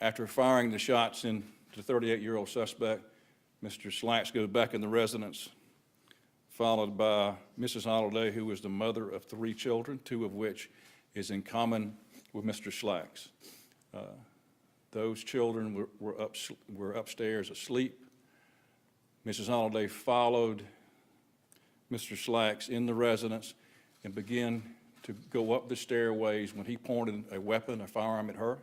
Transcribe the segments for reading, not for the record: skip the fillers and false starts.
After firing the shots into the 38-year-old suspect, Mr. Slacks goes back in the residence, followed by Mrs. Holliday, who was the mother of 3 children, 2 of which is in common with Mr. Slacks. Those children were upstairs asleep. Mrs. Holliday followed Mr. Slacks in the residence and began to go up the stairways when he pointed a weapon, a firearm at her.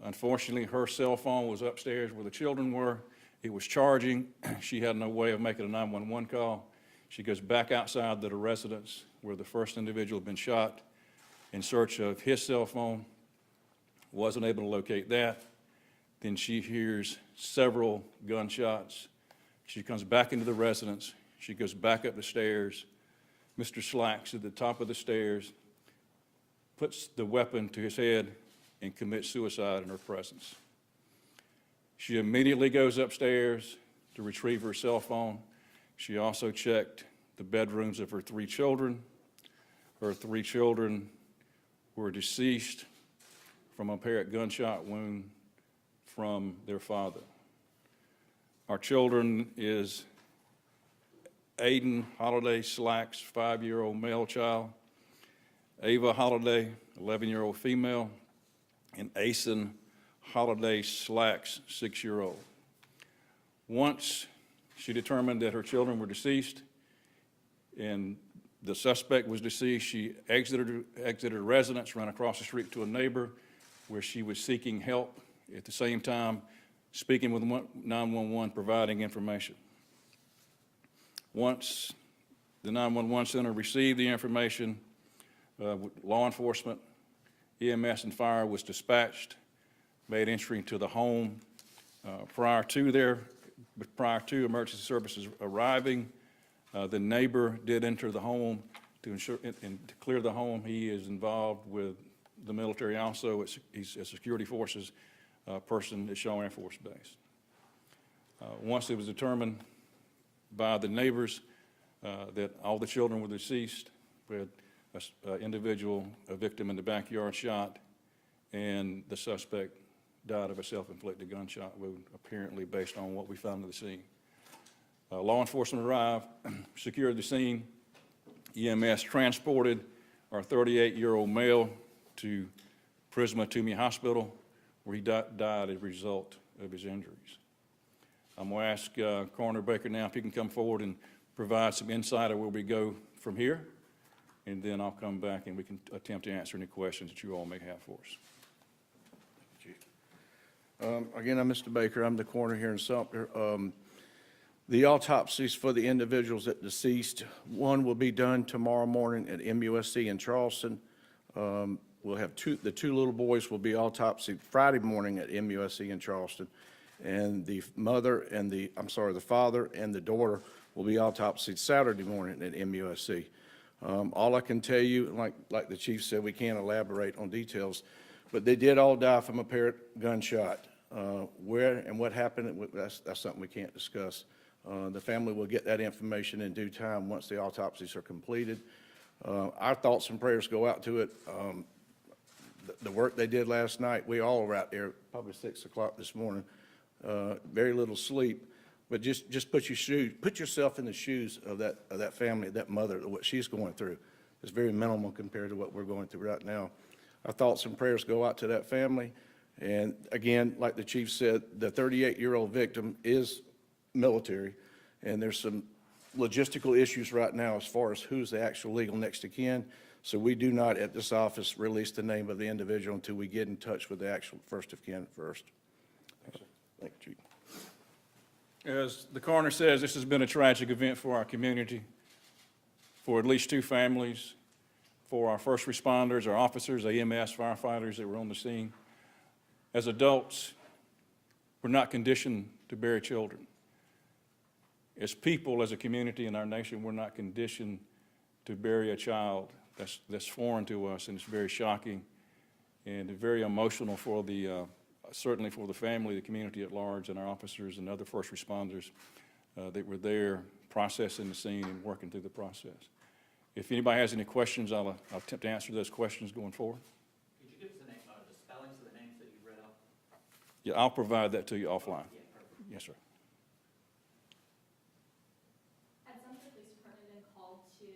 Unfortunately, her cell phone was upstairs where the children were. It was charging. She had no way of making a 911 call. She goes back outside the residence where the first individual had been shot in search of his cell phone. Wasn't able to locate that. Then she hears several gunshots. She comes back into the residence. She goes back up the stairs. Mr. Slacks at the top of the stairs puts the weapon to his head and commits suicide in her presence. She immediately goes upstairs to retrieve her cell phone. She also checked the bedrooms of her 3 children. Her 3 children were deceased from a apparent gunshot wound from their father. Our children is Aiden Holliday Slacks, 5-year-old male child, Ava Holliday, 11-year-old female, and Asen Holliday Slacks, 6-year-old. Once she determined that her children were deceased and the suspect was deceased, she exited her residence, ran across the street to a neighbor where she was seeking help, at the same time speaking with 911, providing information. Once the 911 center received the information, law enforcement, EMS, and fire was dispatched, made entry into the home. Prior to emergency services arriving, the neighbor did enter the home to ensure and to clear the home. He is involved with the military also. He's a security forces person at Shaw Air Force Base. Once it was determined by the neighbors that all the children were deceased, we had an individual, a victim in the backyard shot, and the suspect died of a self-inflicted gunshot wound, apparently based on what we found at the scene. Law enforcement arrived, secured the scene. EMS transported our 38-year-old male to Prisma Toomey Hospital, where he died as a result of his injuries. I'm going to ask Coroner Baker now if he can come forward and provide some insight of where we go from here, and then I'll come back and we can attempt to answer any questions that you all may have for us. Again, I'm Mr. Baker. I'm the coroner here in Sumter. The autopsies for the individuals that deceased, one will be done tomorrow morning at MUSC in Charleston. We'll have the 2 little boys will be autopsied Friday morning at MUSC in Charleston, and the father and the daughter will be autopsied Saturday morning at MUSC. All I can tell you, like the chief said, we can't elaborate on details, but they did all die from apparent gunshot. Where and what happened, that's something we can't discuss. The family will get that information in due time once the autopsies are completed. Our thoughts and prayers go out to it. The work they did last night, we all were out there probably 6 o'clock this morning. Very little sleep, but just put yourself in the shoes of that family, that mother, what she's going through. It's very minimal compared to what we're going through right now. Our thoughts and prayers go out to that family. And again, like the chief said, the 38-year-old victim is military, and there's some logistical issues right now as far as who's the actual legal next of kin. So we do not at this office release the name of the individual until we get in touch with the actual first of kin first. Thank you, Chief. As the coroner says, this has been a tragic event for our community, for at least 2 families, for our first responders, our officers, EMS, firefighters that were on the scene. As adults, we're not conditioned to bury children. As people, as a community in our nation, we're not conditioned to bury a child. That's foreign to us, and it's very shocking and very emotional for certainly for the family, the community at large, and our officers and other first responders that were there processing the scene and working through the process. If anybody has any questions, I'll attempt to answer those questions going forward. Could you give Yeah, I'll provide that to you offline. Yeah, perfect. Yes, sir. Had Sumter Police Department been called to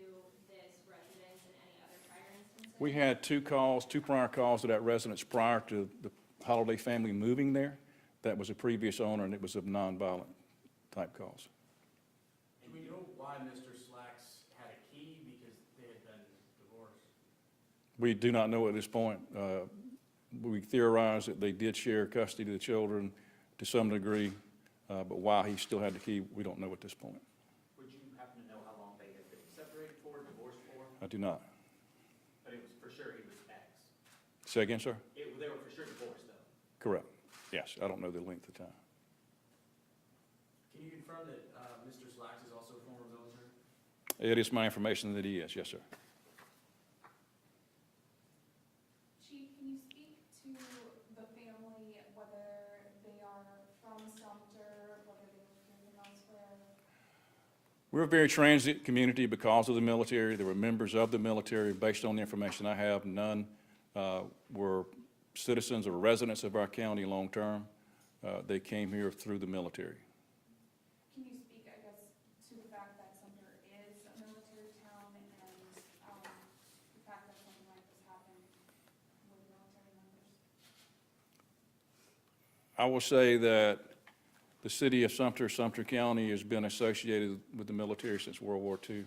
this residence and any other prior instances? We had two prior calls to that residence prior to the Holiday family moving there. That was a previous owner, and it was of nonviolent type calls. Do we know why Mr. Slacks had a key because they had been divorced? We do not know at this point. We theorize that they did share custody of the children to some degree, but why he still had the key, we don't know at this point. Would you happen to know how long they had been separated for, divorced for? I do not. But it was for sure he was ex. Say again, sir? They were for sure divorced, though. Correct. Yes, I don't know the length of time. Can you confirm that Mr. Slacks is also a former military? It is my information that he is, yes, sir. Chief, can you speak to the family, whether they are from Sumter, whether they were from elsewhere? We're a very transient community because of the military. There were members of the military. Based on the information I have, none were citizens or residents of our county long-term. They came here through the military. Can you speak, I guess, to the fact that Sumter is a military town and the fact that something like this happened with military members? I will say that the city of Sumter, Sumter County, has been associated with the military since World War II,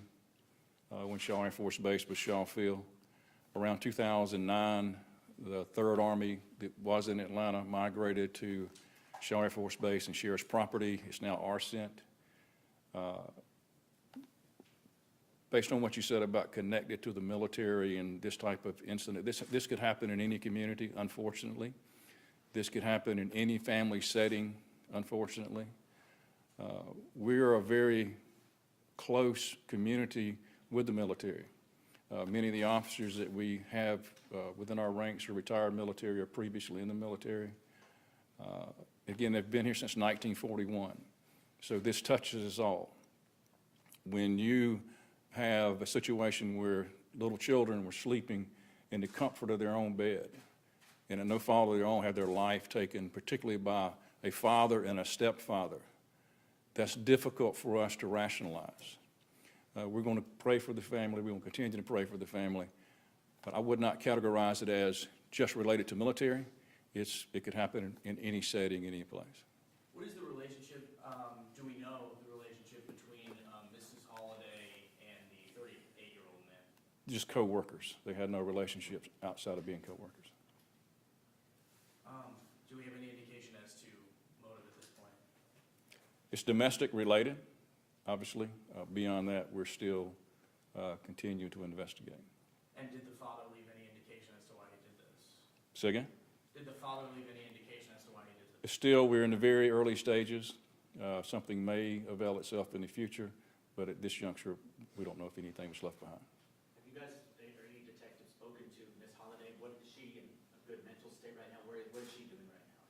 when Shaw Air Force Base was Shaw Field. Around 2009, the 3rd Army that was in Atlanta migrated to Shaw Air Force Base and Sheriff's property. It's now RCENT. Based on what you said about connected to the military and this type of incident, this could happen in any community, unfortunately. This could happen in any family setting, unfortunately. We're a very close community with the military. Many of the officers that we have within our ranks are retired military or previously in the military. Again, they've been here since 1941, so this touches us all. When you have a situation where little children were sleeping in the comfort of their own bed and at no fault of their own have their life taken, particularly by a father and a stepfather, that's difficult for us to rationalize. We're going to pray for the family. We're going to continue to pray for the family. But I would not categorize it as just related to military. It could happen in any setting, any place. What is the relationship, do we know the relationship between Mrs. Holiday and the 38-year-old man? Just co-workers. They had no relationships outside of being co-workers. Do we have any indication as to motive at this point? It's domestic related, obviously. Beyond that, we're still continuing to investigate. And did the father leave any indication as to why he did this? Say again? Did the father leave any indication as to why he did this? Still, we're in the very early stages. Something may avail itself in the future, but at this juncture, we don't know if anything was left behind. Have you guys, or any detectives, spoken to Miss Holiday? What is she in a good mental state right now? What is she doing right now?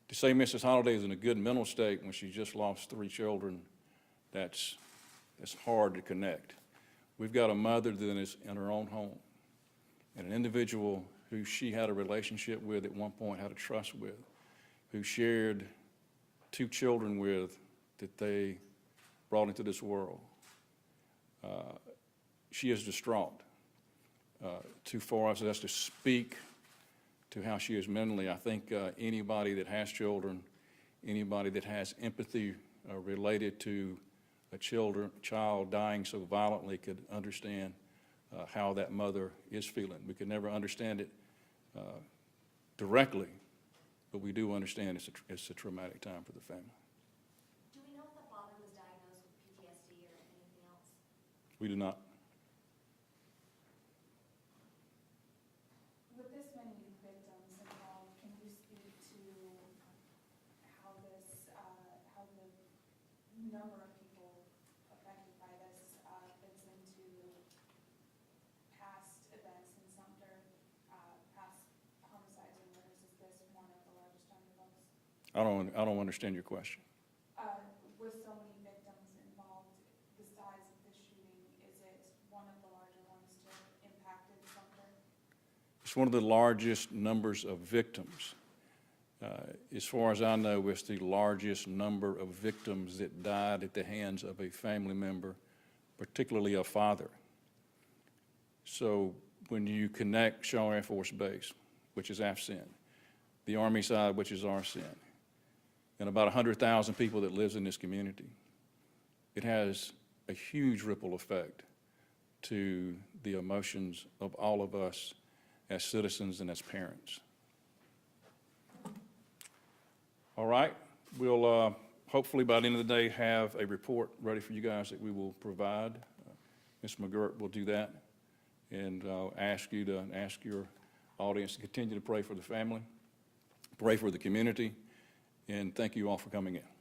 To say Mrs. Holiday is in a good mental state when she just lost 3 children, that's hard to connect. We've got a mother that is in her own home, and an individual who she had a relationship with at one point, had a trust with, who shared 2 children with that they brought into this world. She is distraught. Too far as us to speak to how she is mentally. I think anybody that has children, anybody that has empathy related to a child dying so violently could understand how that mother is feeling. We could never understand it directly, but we do understand it's a traumatic time for the family. Do we know if the father was diagnosed with PTSD or anything else? We do not. With this many victims involved, can you speak to how how the number of people affected by this fits into past events in Sumter, past homicides and murders? Is this one of the largest on your books? I don't understand your question. With so many victims involved, the size of the shooting, is it one of the larger ones to impact Sumter? It's one of the largest numbers of victims As far as I know, it's the largest number of victims that died at the hands of a family member, particularly a father. So when you connect Shaw Air Force Base, which is AFCEN, the Army side, which is ARCEN, and about 100,000 people that lives in this community, it has a huge ripple effect to the emotions of all of us as citizens and as parents. All right, we'll hopefully by the end of the day have a report ready for you guys that we will provide. Ms. McGirt will do that, and I'll ask you to ask your audience to continue to pray for the family, pray for the community, and thank you all for coming in.